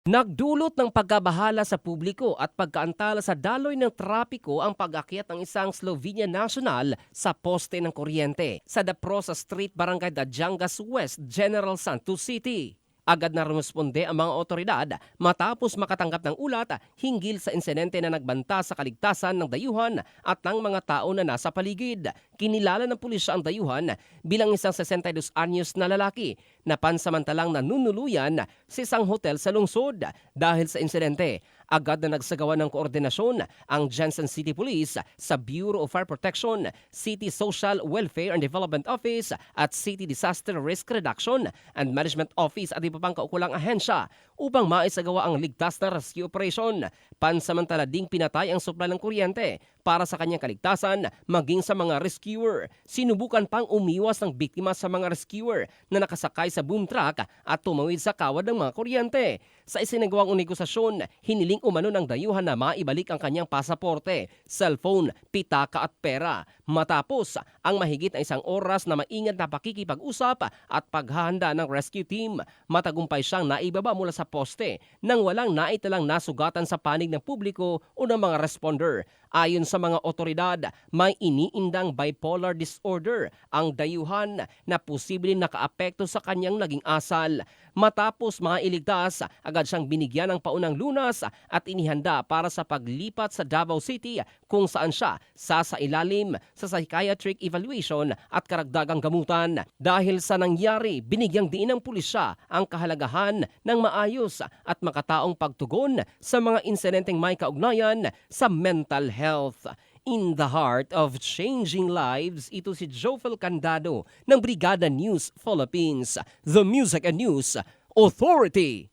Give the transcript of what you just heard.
Nagdulot ng pagkabahala sa publiko at pagkaantala sa daloy ng trapiko ang pag-akyat ng isang Slovenian national sa poste ng kuryente sa Daprosa Street, Barangay Dajangas West, General Santos City. Agad na rumusponde ang mga otoridad matapos makatanggap ng ulat hinggil sa insidente na nagbanta sa kaligtasan ng dayuhan at ng mga tao na nasa paligid. Kinilala ng pulisya ang dayuhan bilang isang 62 anyos na lalaki na pansamantalang nanunuluyan sa isang hotel sa lungsod. Dahil sa insidente, agad na nagsagawa ng koordinasyon ang Jensen City Police sa Bureau of Fire Protection, City Social Welfare and Development Office at City Disaster Risk Reduction and Management Office at iba pang kaukulang ahensya upang maisagawa ang ligtas na rescue operation. Pansamantala ding pinatay ang supply ng kuryente para sa kanyang kaligtasan maging sa mga rescuer. Sinubukan pang umiwas ng biktima sa mga rescuer na nakasakay sa boom truck at tumawid sa kawad ng mga kuryente. Sa isinagawang negosasyon, hiniling umano ng dayuhan na maibalik ang kanyang pasaporte, cellphone, pitaka at pera. Matapos ang mahigit na isang oras na maingat na pakikipag-usap at paghahanda ng rescue team, matagumpay siyang naibaba mula sa poste nang walang naitalang nasugatan sa panig ng publiko o ng mga responder. Ayon sa mga otoridad, may iniindang bipolar disorder ang dayuhan na posibleng nakaapekto sa kanyang naging asal. Matapos mailigtas, agad siyang binigyan ng paunang lunas at inihanda para sa paglipat sa Davao City kung saan siya sasailalim sa psychiatric evaluation at karagdagang gamutan. Dahil sa nangyari, binigyang diin ng pulisya ang kahalagahan ng maayos at makataong pagtugon sa mga insidenteng may kaugnayan sa mental health. In the heart of changing lives, ito si Jofel Candado ng Brigada News Philippines, the Music and News Authority.